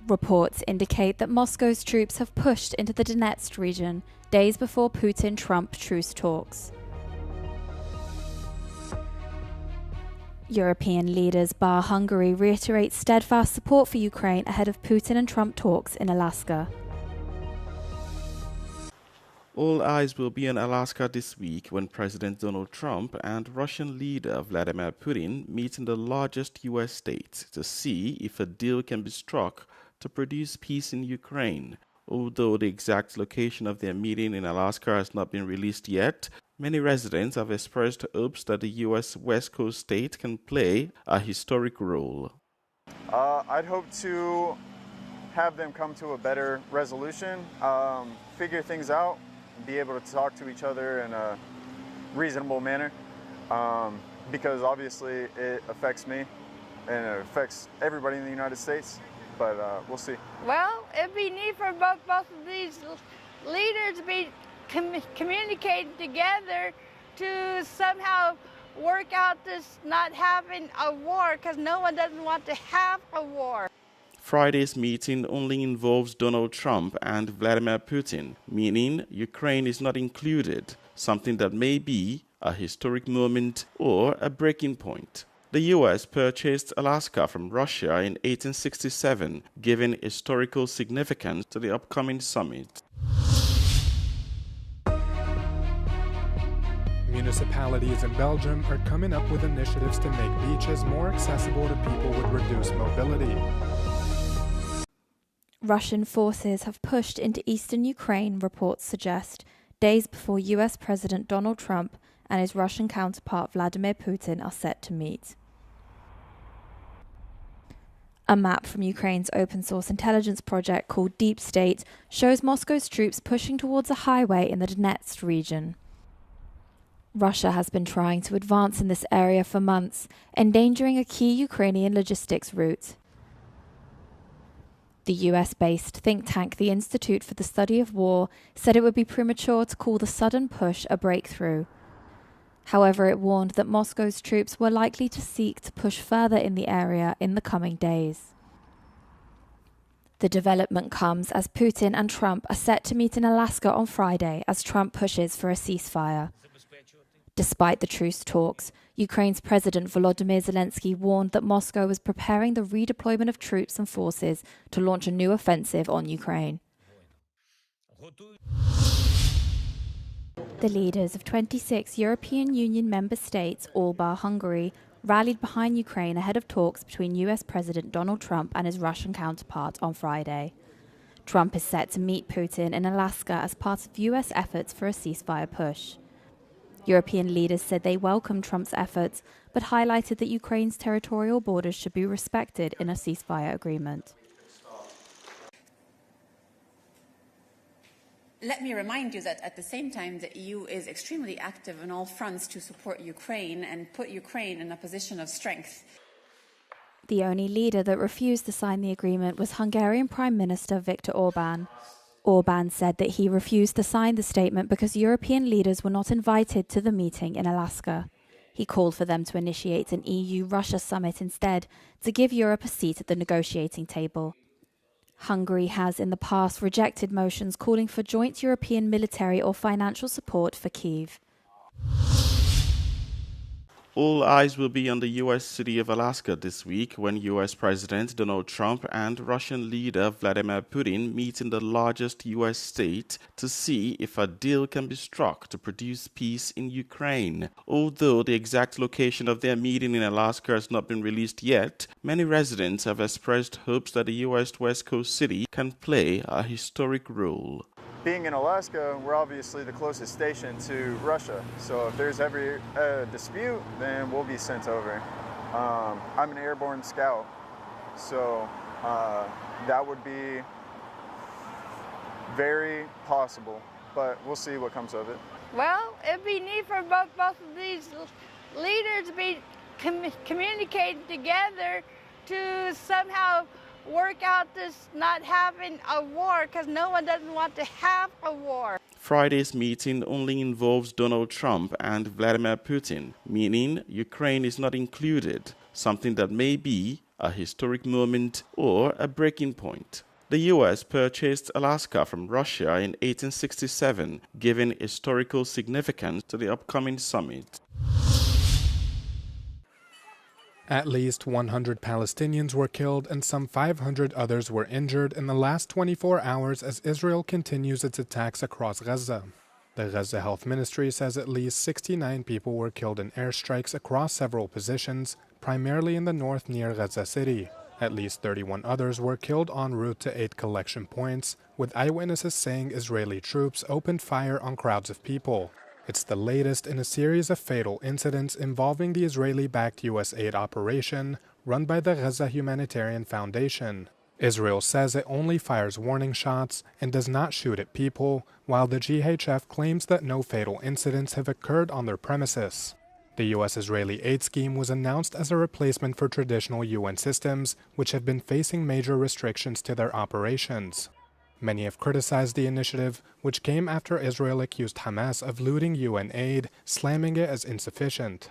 Reports indicate that Moscow's troops have pushed into the Donetsk region days before Putin-Trump truce talks. European leaders bar Hungary reiterate steadfast support for Ukraine ahead of Putin and Trump talks in Alaska. All eyes will be on Alaska this week when President Donald Trump and Russian leader Vladimir Putin meet in the largest U.S. state to see if a deal can be struck to produce peace in Ukraine. Although the exact location of their meeting in Alaska has not been released yet, many residents have expressed hopes that the U.S. West Coast state can play a historic role. I'd hope to have them come to a better resolution, figure things out, be able to talk to each other in a reasonable manner, because obviously it affects me and it affects everybody in the United States, but we'll see. Well, it'd be neat for both of these leaders to be communicating together to somehow work out this not having a war, because no one doesn't want to have a war. Friday's meeting only involves Donald Trump and Vladimir Putin, meaning Ukraine is not included, something that may be a historic moment or a breaking point. The U.S. purchased Alaska from Russia in 1867, giving historical significance to the upcoming summit. Municipalities in Belgium are coming up with initiatives to make beaches more accessible to people with reduced mobility. Russian forces have pushed into eastern Ukraine, reports suggest, days before US President Donald Trump and his Russian counterpart Vladimir Putin are set to meet. A map from Ukraine's open-source intelligence project called Deep State shows Moscow's troops pushing towards a highway in the Donetsk region. Russia has been trying to advance in this area for months, endangering a key Ukrainian logistics route. The US-based think tank, the Institute for the Study of War, said it would be premature to call the sudden push a breakthrough. However, it warned that Moscow's troops were likely to seek to push further in the area in the coming days. The development comes as Putin and Trump are set to meet in Alaska on Friday as Trump pushes for a ceasefire. Despite the truce talks, Ukraine's President Volodymyr Zelensky warned that Moscow was preparing the redeployment of troops and forces to launch a new offensive on Ukraine. The leaders of 26 European Union member states, all bar Hungary, rallied behind Ukraine ahead of talks between US President Donald Trump and his Russian counterpart on Friday. Trump is set to meet Putin in Alaska as part of US efforts for a ceasefire push. European leaders said they welcomed Trump's efforts, but highlighted that Ukraine's territorial borders should be respected in a ceasefire agreement. Let me remind you that at the same time, the EU is extremely active on all fronts to support Ukraine and put Ukraine in a position of strength. The only leader that refused to sign the agreement was Hungarian Prime Minister Viktor Orbán. Orbán said that he refused to sign the statement because European leaders were not invited to the meeting in Alaska. He called for them to initiate an EU-Russia summit instead to give Europe a seat at the negotiating table. Hungary has in the past rejected motions calling for joint European military or financial support for Kyiv. All eyes will be on the U.S. city of Alaska this week when U.S. President Donald Trump and Russian leader Vladimir Putin meet in the largest U.S. state to see if a deal can be struck to produce peace in Ukraine. Although the exact location of their meeting in Alaska has not been released yet, many residents have expressed hopes that the U.S. West Coast city can play a historic role. Being in Alaska, we're obviously the closest station to Russia, so if there's ever a dispute, then we'll be sent over. I'm an airborne scout, so that would be very possible, but we'll see what comes of it. Well, it'd be neat for both of these leaders to be communicating together to somehow work out this not having a war, because no one doesn't want to have a war. Friday's meeting only involves Donald Trump and Vladimir Putin, meaning Ukraine is not included, something that may be a historic moment, or a breaking point. The U.S. purchased Alaska from Russia in 1867, giving historical significance to the upcoming summit. At least 100 Palestinians were killed and some 500 others were injured in the last 24 hours as Israel continues its attacks across Gaza. The Gaza Health Ministry says at least 69 people were killed in airstrikes across several positions, primarily in the north near Gaza City. At least 31 others were killed en route to 8 collection points, with eyewitnesses saying Israeli troops opened fire on crowds of people. It's the latest in a series of fatal incidents involving the Israeli-backed U.S. aid operation run by the Gaza Humanitarian Foundation. Israel says it only fires warning shots and does not shoot at people, while the GHF claims that no fatal incidents have occurred on their premises. The U.S.-Israeli aid scheme was announced as a replacement for traditional UN systems, which have been facing major restrictions to their operations. Many have criticized the initiative, which came after Israel accused Hamas of looting UN aid, slamming it as insufficient.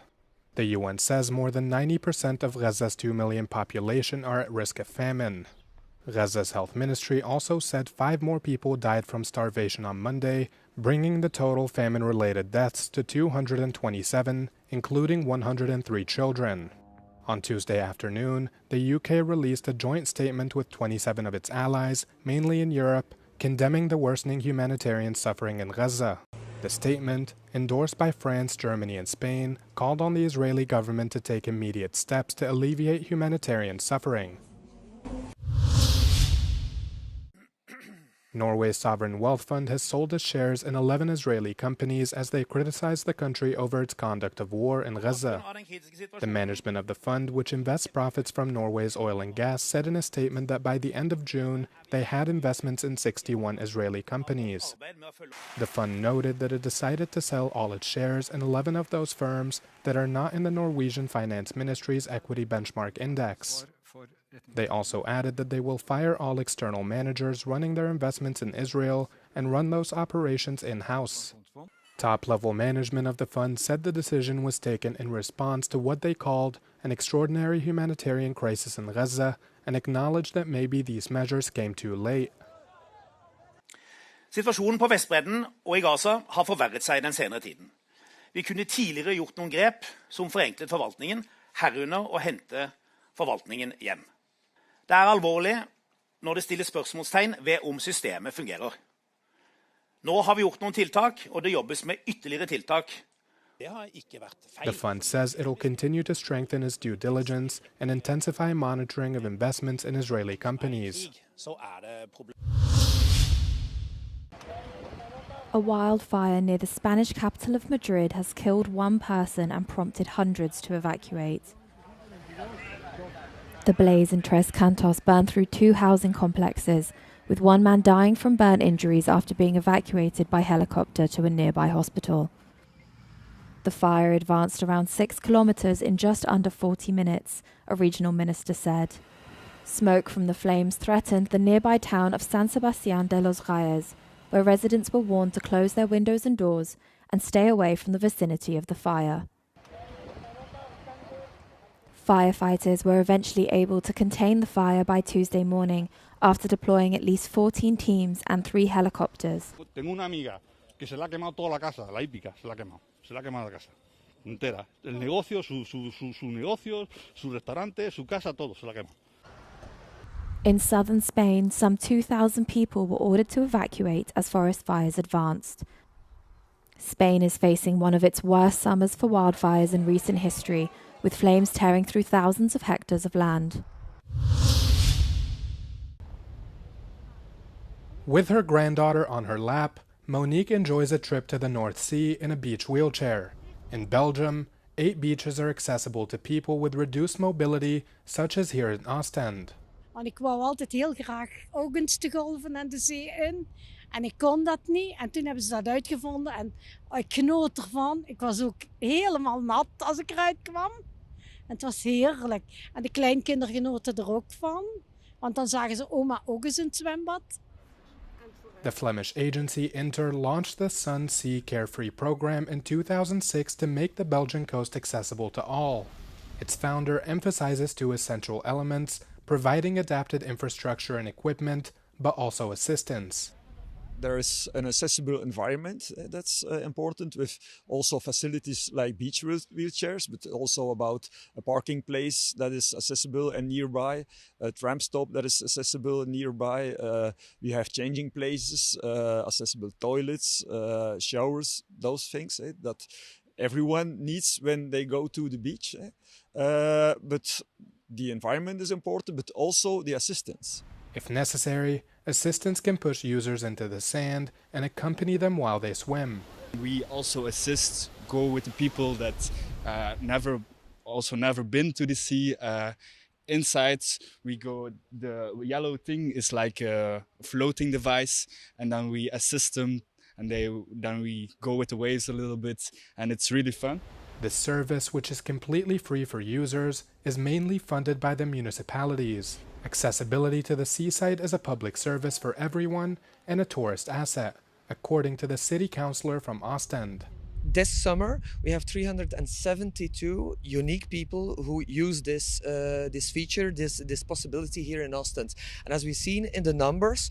The UN says more than 90% of Gaza's 2 million population are at risk of famine. Gaza's health ministry also said 5 more people died from starvation on Monday, bringing the total famine-related deaths to 227, including 103 children. On Tuesday afternoon, the UK released a joint statement with 27 of its allies, mainly in Europe, condemning the worsening humanitarian suffering in Gaza. The statement, endorsed by France, Germany, and Spain, called on the Israeli government to take immediate steps to alleviate humanitarian suffering. Norway's sovereign wealth fund has sold its shares in 11 Israeli companies as they criticize the country over its conduct of war in Gaza. The management of the fund, which invests profits from Norway's oil and gas, said in a statement that by the end of June, they had investments in 61 Israeli companies. The fund noted that it decided to sell all its shares in 11 of those firms that are not in the Norwegian Finance Ministry's Equity Benchmark Index. They also added that they will fire all external managers running their investments in Israel and run those operations in-house. Top-level management of the fund said the decision was taken in response to what they called an extraordinary humanitarian crisis in Gaza and acknowledged that maybe these measures came too late. Situasjonen på Vestbredden og I Gaza har forverret seg den senere tiden. Vi kunne tidligere gjort noen grep som forenklet forvaltningen, herunder å hente forvaltningen hjem. Det alvorlig når det stilles spørsmålstegn ved om systemet fungerer. Nå har vi gjort noen tiltak, og det jobbes med ytterligere tiltak. Det har ikke vært feil. The fund says it'll continue to strengthen its due diligence and intensify monitoring of investments in Israeli companies. A wildfire near the Spanish capital of Madrid has killed 1 person and prompted hundreds to evacuate. The blaze in Tres Cantos burned through 2 housing complexes, with 1 man dying from burn injuries after being evacuated by helicopter to a nearby hospital. The fire advanced around 6 kilometers in just under 40 minutes, a regional minister said. Smoke from the flames threatened the nearby town of San Sebastián de los Reyes, where residents were warned to close their windows and doors and stay away from the vicinity of the fire. Firefighters were eventually able to contain the fire by Tuesday morning after deploying at least 14 teams and 3 helicopters. Tengo una amiga que se la ha quemado toda la casa, la hípica, se la ha quemado la casa entera. El negocio, su negocio, su restaurante, su casa, todo se la quemado. In southern Spain, some 2,000 people were ordered to evacuate as forest fires advanced. Spain is facing one of its worst summers for wildfires in recent history, with flames tearing through thousands of hectares of land. With her granddaughter on her lap, Monique enjoys a trip to the North Sea in a beach wheelchair. In Belgium, 8 beaches are accessible to people with reduced mobility, such as here in Ostend. Want ik wou altijd heel graag ook eens de golven en de zee in. En ik kon dat niet. En toen hebben ze dat uitgevonden. En ik genoot ervan. Ik was ook helemaal nat als ik eruit kwam. En het was heerlijk. En de kleinkinderen genoten er ook van. Want dan zagen ze oma ook eens in het zwembad. The Flemish agency Inter launched the Sun Sea Carefree program in 2006 to make the Belgian coast accessible to all. Its founder emphasizes two essential elements: providing adapted infrastructure and equipment, but also assistance. There is an accessible environment that's important, with also facilities like beach wheelchairs, but also about a parking place that is accessible and nearby, a tram stop that is accessible and nearby. We have changing places, accessible toilets, showers, those things that everyone needs when they go to the beach. But the environment is important, but also the assistance. If necessary, assistants can push users into the sand and accompany them while they swim. We also go with the people that never been to the sea. Inside we go, the yellow thing is like a floating device, and then we assist them, and then we go with the waves a little bit, and it's really fun. This service, which is completely free for users, is mainly funded by the municipalities. Accessibility to the seaside is a public service for everyone and a tourist asset, according to the city councillor from Ostend. This summer, we have 372 unique people who use this feature, this possibility here in Ostend. And as we've seen in the numbers,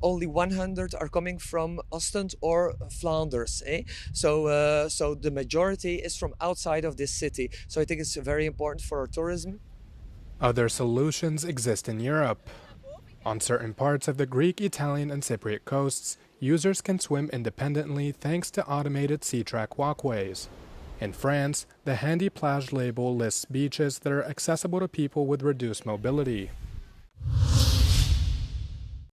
only 100 are coming from Ostend or Flanders. So the majority is from outside of this city. So I think it's very important for our tourism. Other solutions exist in Europe. On certain parts of the Greek, Italian, and Cypriot coasts, users can swim independently thanks to automated sea-track walkways. In France, the Handy Plage label lists beaches that are accessible to people with reduced mobility.